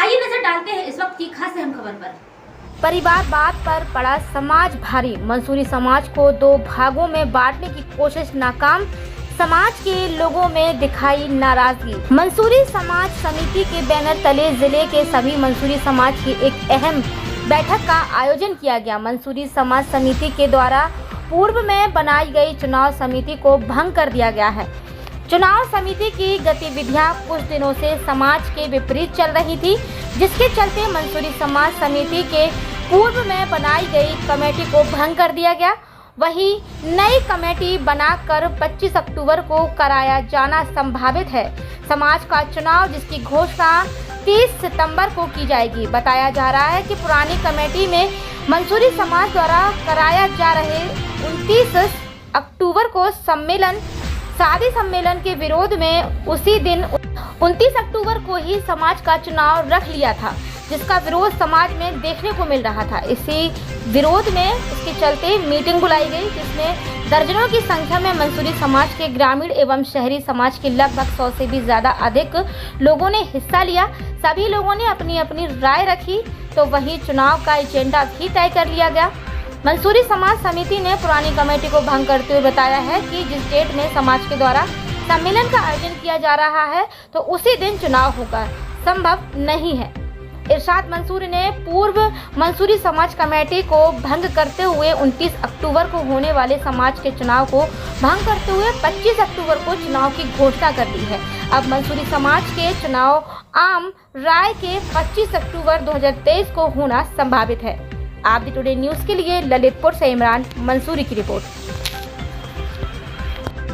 आइए नजर डालते हैं इस वक्त की खास अहम खबर पर। परिवारवाद पर पड़ा समाज भारी। मंसूरी समाज को दो भागों में बांटने की कोशिश नाकाम। समाज के लोगों में दिखाई नाराजगी। मंसूरी समाज समिति के बैनर तले जिले के सभी मंसूरी समाज की एक अहम बैठक का आयोजन किया गया। मंसूरी समाज समिति के द्वारा पूर्व में बनाई गई चुनाव समिति को भंग कर दिया गया है। चुनाव समिति की गतिविधियां कुछ दिनों से समाज के विपरीत चल रही थी, जिसके चलते मंसूरी समाज समिति के पूर्व में बनाई गई कमेटी को भंग कर दिया गया। वहीं नई कमेटी बनाकर 25 अक्टूबर को कराया जाना संभावित है। समाज का चुनाव जिसकी घोषणा 30 सितंबर को की जाएगी। बताया जा रहा है कि पुरानी कमेटी में मंसूरी समाज द्वारा कराया जा रहे 29 अक्टूबर को शादी सम्मेलन के विरोध में उसी दिन 29 अक्टूबर को ही समाज का चुनाव रख लिया था, जिसका विरोध समाज में देखने को मिल रहा था। इसी विरोध में इसके चलते मीटिंग बुलाई गई, जिसमें दर्जनों की संख्या में मंसूरी समाज के ग्रामीण एवं शहरी समाज के लगभग 100 से भी ज़्यादा अधिक लोगों ने हिस्सा लिया। सभी लोगों ने अपनी अपनी राय रखी, तो वहीं चुनाव का एजेंडा भी तय कर लिया गया। मंसूरी समाज समिति ने पुरानी कमेटी को भंग करते हुए बताया है कि जिस डेट में समाज के द्वारा सम्मेलन का आयोजन किया जा रहा है, तो उसी दिन चुनाव होगा संभव नहीं है। इरशाद मंसूरी ने पूर्व मंसूरी समाज कमेटी को भंग करते हुए 29 अक्टूबर को होने वाले समाज के चुनाव को भंग करते हुए 25 अक्टूबर को चुनाव की घोषणा कर दी है। अब मंसूरी समाज के चुनाव आम राय के 25 अक्टूबर 2023 को होना संभावित है। आप दी टुडे न्यूज के लिए ललितपुर से इमरान मंसूरी की रिपोर्ट।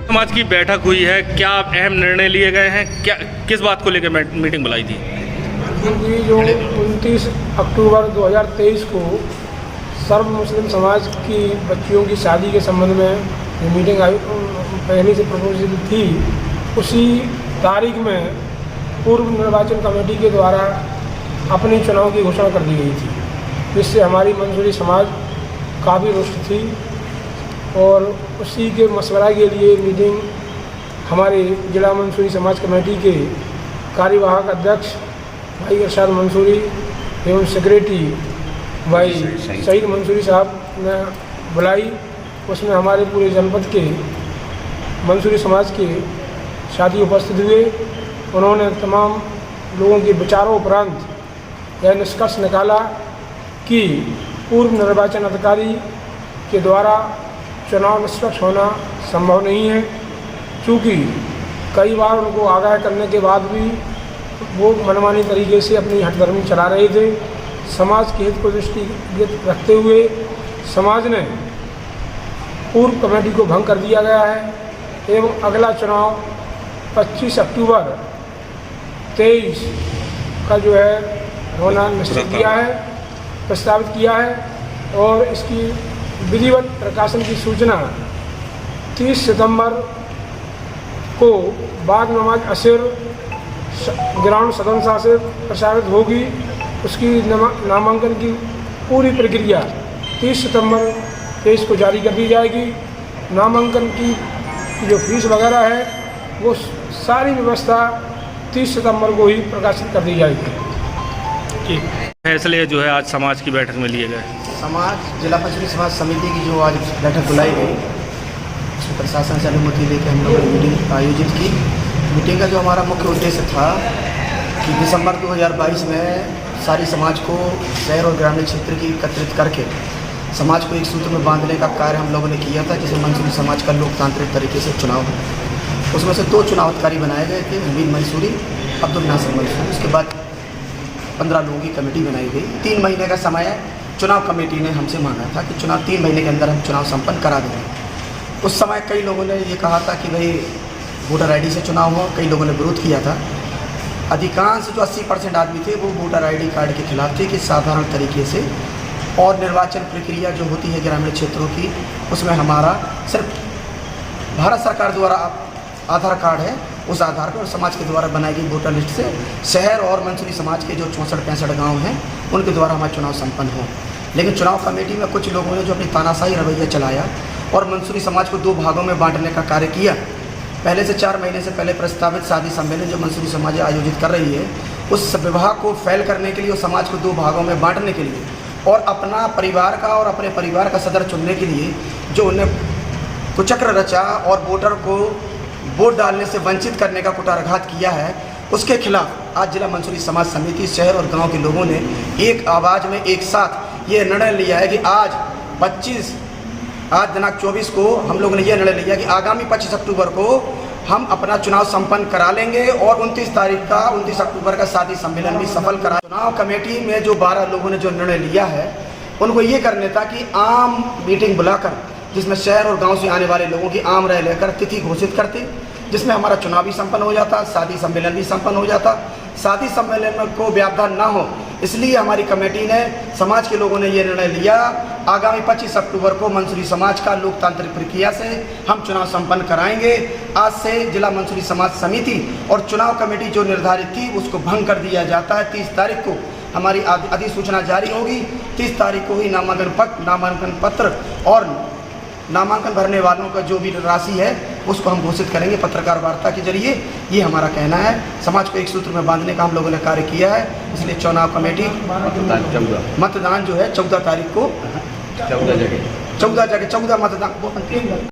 समाज की बैठक हुई है, क्या अहम निर्णय लिए गए हैं, क्या किस बात को लेकर मीटिंग बुलाई थी? जो 29 अक्टूबर 2023 को सर्व मुस्लिम समाज की बच्चियों की शादी के संबंध में मीटिंग पहले से प्रपोजिट थी, उसी तारीख में पूर्व निर्वाचन कमेटी के द्वारा अपने चुनाव की घोषणा कर दी गई थी, जिससे हमारी मंसूरी समाज काफ़ी रुष्ट थी। और उसी के मशवरा के लिए मीटिंग हमारे जिला मंसूरी समाज कमेटी के कार्यवाहक अध्यक्ष भाई इरशाद मंसूरी एवं सेक्रेटरी भाई सईद मंसूरी साहब ने बुलाई। उसमें हमारे पूरे जनपद के मंसूरी समाज के साथी उपस्थित हुए। उन्होंने तमाम लोगों के विचारों उपरांत यह निष्कर्ष निकाला कि पूर्व निर्वाचन अधिकारी के द्वारा चुनाव निष्पक्ष होना संभव नहीं है, क्योंकि कई बार उनको आगाह करने के बाद भी वो मनमानी तरीके से अपनी हठधर्मी चला रहे थे। समाज के हित को दृष्टिगत रखते हुए समाज ने पूर्व कमेटी को भंग कर दिया गया है एवं अगला चुनाव 25 अक्टूबर 23 का जो है होना निश्चित किया है, प्रस्तावित किया है। और इसकी विधिवत प्रकाशन की सूचना 30 सितंबर को बाद नमाज असर ग्राउंड सदन से प्रसारित होगी। उसकी नामांकन की पूरी प्रक्रिया 30 सितंबर 23 को जारी कर दी जाएगी। नामांकन की जो फीस वगैरह है वो सारी व्यवस्था 30 सितंबर को ही प्रकाशित कर दी जाएगी। ठीक, फैसले जो है आज समाज की बैठक में लिए गए। समाज जिला मंसूरी समाज समिति की जो आज बैठक बुलाई गई, उसमें प्रशासन से अनुमति लेकर हम लोगों ने मीटिंग आयोजित की। मीटिंग का जो हमारा मुख्य उद्देश्य था कि दिसंबर 2022 में सारी समाज को शहर और ग्रामीण क्षेत्र की एकत्रित करके समाज को एक सूत्र में बांधने का कार्य हम लोगों ने किया था, जिसे मंसूरी समाज का लोकतांत्रिक तरीके से चुनाव है। उसमें से 2 चुनाव अधिकारी बनाए गए थे, हमीद मंसूरी, अब्दुल नासिर मंसूरी। उसके बाद 15 लोगों की कमेटी बनाई गई। 3 महीने का समय चुनाव कमेटी ने हमसे मांगा था कि 3 महीने के अंदर हम चुनाव संपन्न करा देंगे। उस समय कई लोगों ने ये कहा था कि भाई वोटर आईडी से चुनाव हो, कई लोगों ने विरोध किया था। अधिकांश जो 80% आदमी थे वो वोटर आईडी कार्ड के खिलाफ थे कि साधारण तरीके से, और निर्वाचन प्रक्रिया जो होती है ग्रामीण क्षेत्रों की, उसमें हमारा सिर्फ भारत सरकार द्वारा आधार कार्ड है, उस आधार पर समाज के द्वारा बनाई गई वोटर लिस्ट से शहर और मंसूरी समाज के जो 64-65 गाँव हैं उनके द्वारा हमारा चुनाव संपन्न हो। लेकिन चुनाव कमेटी में कुछ लोगों ने जो अपनी तानाशाही रवैया चलाया और मंसूरी समाज को 2 भागों में बांटने का कार्य किया। पहले से 4 महीने से पहले प्रस्तावित शादी सम्मेलन जो मंसूरी समाज आयोजित कर रही है, उस विवाह को फैल करने के लिए और समाज को 2 भागों में बांटने के लिए और अपना परिवार का और अपने परिवार का सदर चुनने के लिए जो उन्हें कुचक्र रचा और वोटर को वोट डालने से वंचित करने का कुठाराघात किया है, उसके खिलाफ आज जिला मंसूरी समाज समिति शहर और गांव के लोगों ने एक आवाज़ में एक साथ ये निर्णय लिया है कि आज दिनांक 24 को हम लोगों ने यह निर्णय लिया कि आगामी 25 अक्टूबर को हम अपना चुनाव संपन्न करा लेंगे और 29 अक्टूबर का शादी सम्मेलन भी सफल करा। चुनाव कमेटी में जो 12 लोगों ने जो निर्णय लिया है उनको ये करने था कि आम मीटिंग बुलाकर जिसमें शहर और गांव से आने वाले लोगों की आम राय लेकर तिथि घोषित करते, जिसमें हमारा चुनाव भी संपन्न हो जाता, शादी सम्मेलन भी संपन्न हो जाता। शादी सम्मेलन को व्यवधान ना हो इसलिए हमारी कमेटी ने, समाज के लोगों ने ये निर्णय लिया आगामी 25 अक्टूबर को मंसूरी समाज का लोकतांत्रिक प्रक्रिया से हम चुनाव संपन्न कराएंगे। आज से जिला मंसूरी समाज समिति और चुनाव कमेटी जो निर्धारित थी उसको भंग कर दिया जाता है। 30 तारीख को हमारी अधिसूचना जारी होगी। 30 तारीख को ही नामांकन पत्र और नामांकन भरने वालों का जो भी राशि है उसको हम घोषित करेंगे पत्रकार वार्ता के जरिए। ये हमारा कहना है। समाज को एक सूत्र में बांधने का हम लोगों ने कार्य किया है, इसलिए चुनाव कमेटी मतदान जो है 14 तारीख को 14 जगह 14 मतदान